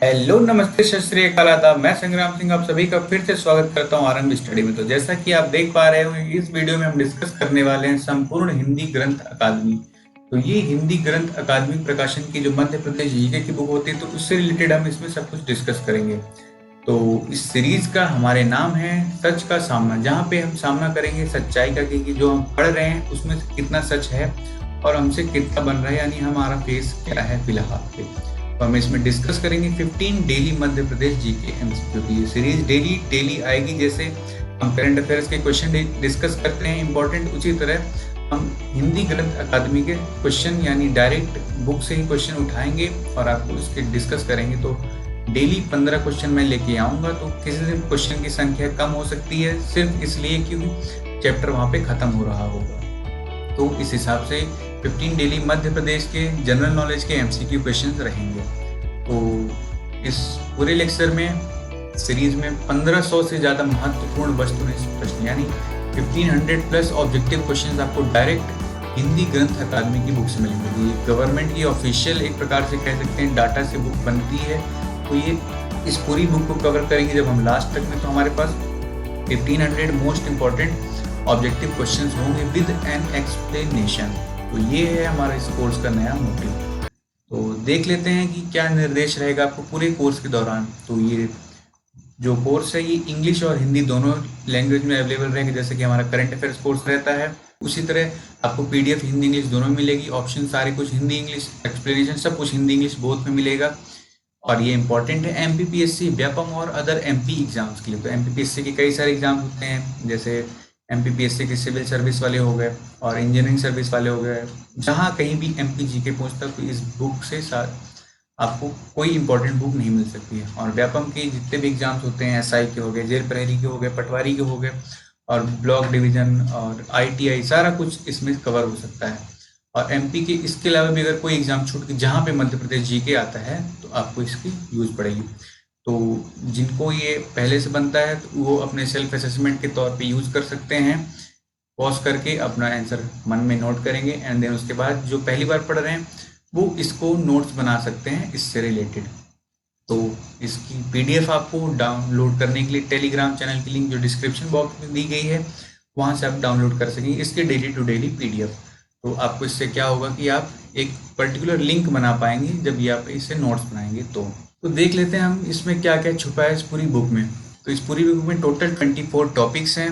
Hello, नमस्ते, सत श्री अकाल, आदाब। मैं संग्राम सिंह आप सभी का फिर से स्वागत करता हूं आरंभ स्टडी में। तो जैसा कि आप देख पा रहे हो, इस वीडियो में हम डिस्कस करने वाले हैं संपूर्ण हिंदी ग्रंथ अकादमी। तो ये हिंदी ग्रंथ अकादमी प्रकाशन की जो मध्य प्रदेश जीके की बुक होती है, तो उससे रिलेटेड हम इसमें सब कुछ डिस्कस करेंगे। तो इस सीरीज का हमारे नाम है सच का सामना, जहाँ पे हम सामना करेंगे सच्चाई का कि जो हम पढ़ रहे हैं उसमें कितना सच है और हमसे कितना बन रहा है, यानी हमारा फेस क्या है फिलहाल पे। तो हम इसमें डिस्कस करेंगे 15 daily Madhya Pradesh GK MCQ की। ये सीरीज डेली आएगी। जैसे हम करंट अफेयर्स के क्वेश्चन डिस्कस करते हैं इंपॉर्टेंट, उसी तरह हम हिंदी ग्रंथ अकादमी के क्वेश्चन यानी डायरेक्ट बुक से ही क्वेश्चन उठाएंगे और आपको इसके डिस्कस करेंगे। तो डेली 15 क्वेश्चन मैं लेके आऊंगा। तो किसी दिन क्वेश्चन की संख्या कम हो सकती है, सिर्फ इसलिए क्योंकि चैप्टर वहां पे खत्म हो रहा होगा। तो इस हिसाब से 15 डेली मध्य प्रदेश के जनरल नॉलेज के एमसीक्यू क्वेश्चंस रहेंगे। तो इस पूरे लेक्चर में सीरीज में 1500 से ज़्यादा महत्वपूर्ण वस्तुनिष्ठ प्रश्न यानी 1500 प्लस ऑब्जेक्टिव क्वेश्चंस आपको डायरेक्ट हिंदी ग्रंथ अकादमी की बुक से मिलेंगे। ये गवर्नमेंट की ऑफिशियल एक प्रकार से कह सकते हैं डाटा से बुक बनती है। तो ये इस पूरी बुक को कवर करेंगे जब हम लास्ट तक में। तो हमारे पास 1500 मोस्ट इंपॉर्टेंट ऑब्जेक्टिव क्वेश्चंस होंगे विद एन एक्सप्लेनेशन। तो ये है हमारा इस कोर्स का नया मोटिव। तो देख लेते हैं कि क्या निर्देश रहेगा आपको पूरे कोर्स के दौरान। तो ये जो कोर्स है ये इंग्लिश और हिंदी दोनों लैंग्वेज में अवेलेबल रहेगा। जैसे कि हमारा करंट अफेयर्स कोर्स रहता है, उसी तरह आपको पीडीएफ हिंदी इंग्लिश दोनों मिलेगी। ऑप्शन सारे कुछ हिंदी इंग्लिश, एक्सप्लेनेशन सब कुछ हिंदी इंग्लिश बोथ में मिलेगा। और ये इंपॉर्टेंट है एमपीपीएससी, व्यापम और अदर एमपी एग्जाम्स के लिए। तो एमपीपीएससी के कई सारे एग्जाम होते हैं, जैसे एमपीपीएससी के सिविल सर्विस वाले हो गए और इंजीनियरिंग सर्विस वाले हो गए। जहाँ कहीं भी एमपी के पहुँचता तो इस बुक से साथ आपको कोई इंपॉर्टेंट बुक नहीं मिल सकती है। और व्यापम के जितने भी एग्जाम्स होते हैं, एसआई के हो गए, जेल प्रहरी के हो गए, पटवारी के हो गए और ब्लॉक डिवीजन और आईटीआई, सारा कुछ इसमें कवर हो सकता है। और एमपी के इसके अलावा भी अगर कोई एग्जाम छूट के जहाँ पे मध्य प्रदेश जीके आता है तो आपको इसकी यूज पड़ेगी। तो जिनको ये पहले से बनता है तो वो अपने सेल्फ असेसमेंट के तौर पे यूज कर सकते हैं। पॉज करके अपना आंसर मन में नोट करेंगे एंड देन उसके बाद जो पहली बार पढ़ रहे हैं वो इसको नोट्स बना सकते हैं इससे रिलेटेड। तो इसकी पीडीएफ आपको डाउनलोड करने के लिए टेलीग्राम चैनल की लिंक जो डिस्क्रिप्शन बॉक्स में दी गई है वहाँ से आप डाउनलोड कर सकेंगे इसके डेली टू डेली पीडीएफ। तो आपको इससे क्या होगा कि आप एक पर्टिकुलर लिंक बना पाएंगे जब ये आप इससे नोट्स बनाएंगे। तो देख लेते हैं हम इसमें क्या क्या छुपा है इस पूरी बुक में। तो इस पूरी बुक में टोटल 24 टॉपिक्स हैं,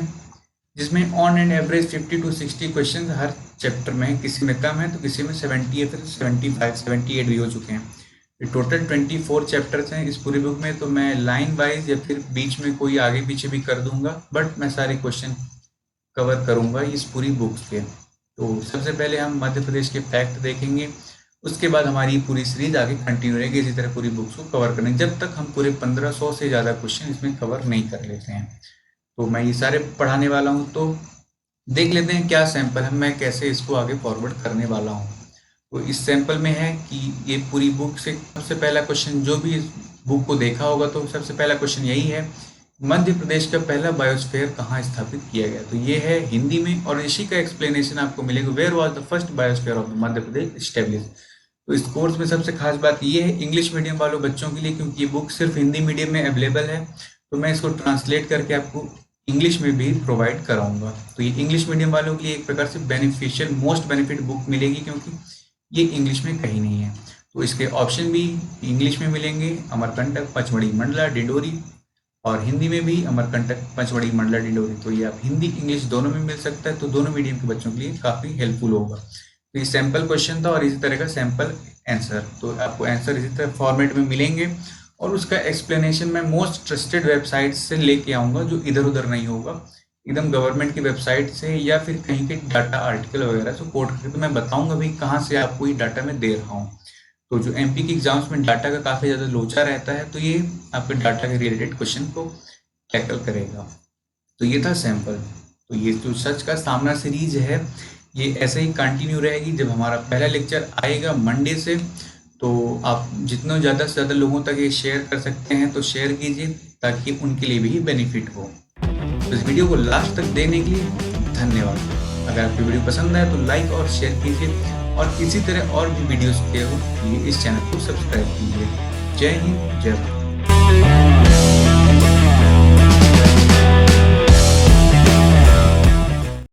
जिसमें on and average 50 to 60 question her chapter में है। किसी में कम है तो किसी में 70 या फिर 75 78 भी हो चुके हैं। टोटल 24 चैप्टर्स हैं इस पूरी बुक में। तो मैं लाइन वाइज या फिर बीच में कोई आगे पीछे भी कर दूंगा, बट मैं सारे क्वेश्चन कवर करूंगा इस पूरी बुक के। तो सबसे पहले हम मध्य प्रदेश के फैक्ट देखेंगे, उसके बाद हमारी पूरी सीरीज आगे कंटिन्यू रहेगी इसी तरह पूरी बुक्स को कवर करने, जब तक हम पूरे 1500 से ज़्यादा क्वेश्चन इसमें कवर नहीं कर लेते हैं। तो मैं ये सारे पढ़ाने वाला हूँ। तो देख लेते हैं क्या सैंपल है, मैं कैसे इसको आगे फॉरवर्ड करने वाला हूँ। तो इस सैंपल में है कि ये पूरी बुक से सबसे पहला क्वेश्चन, जो भी इस बुक को देखा होगा तो सबसे पहला क्वेश्चन यही है, मध्य प्रदेश का पहला बायोस्फीयर कहाँ स्थापित किया गया। तो ये है हिंदी में और इसी का एक्सप्लेनेशन आपको मिलेगा, where was the first biosphere of Madhya Pradesh establish. तो इस कोर्स में सबसे खास बात ये है इंग्लिश मीडियम वालों बच्चों के लिए, क्योंकि ये बुक सिर्फ हिंदी मीडियम में अवेलेबल है, तो मैं इसको ट्रांसलेट करके आपको इंग्लिश में भी प्रोवाइड कराऊंगा। तो ये इंग्लिश मीडियम वालों के लिए एक प्रकार से बेनिफिशियल मोस्ट बेनिफिट बुक मिलेगी, क्योंकि ये इंग्लिश में कहीं नहीं है। तो इसके ऑप्शन भी इंग्लिश में मिलेंगे, अमरकंटक, पचमढ़ी, मंडला, डिंडोरी, और हिंदी में भी अमरकंटक, पचमढ़ी, मंडला, डिंडोरी। तो ये आप हिंदी इंग्लिश दोनों में मिल सकता है, तो दोनों मीडियम के बच्चों के लिए काफ़ी हेल्पफुल होगा। तो ये सैम्पल क्वेश्चन था और इसी तरह का सैम्पल आंसर। तो आपको आंसर इसी तरह फॉर्मेट में मिलेंगे और उसका एक्सप्लेनेशन मैं मोस्ट ट्रस्टेड वेबसाइट से लेके आऊँगा, जो इधर उधर नहीं होगा, एकदम गवर्नमेंट की वेबसाइट से या फिर कहीं के डाटा आर्टिकल वगैरह से कोट करके तो मैं बताऊँगा भी कहाँ से आपको ये डाटा मैं दे रहा हूँ। तो जो एमपी की एग्जाम्स में डाटा का काफ़ी ज़्यादा लोचा रहता है, तो ये आपके डाटा के रिलेटेड क्वेश्चन को टैकल करेगा। तो ये था सैंपल। तो ये जो सच का सामना सीरीज है ये ऐसे ही कंटिन्यू रहेगी। जब हमारा पहला लेक्चर आएगा मंडे से, तो आप जितना ज़्यादा से ज़्यादा लोगों तक ये शेयर कर सकते हैं तो शेयर कीजिए, ताकि उनके लिए भी बेनिफिट हो। तो इस वीडियो को लास्ट तक देखने के लिए धन्यवाद। अगर आपकी वीडियो पसंद आए तो लाइक और शेयर कीजिए और इसी तरह और भी वीडियोस के लिए इस चैनल को सब्सक्राइब कीजिए। जय हिंद, जय भारत।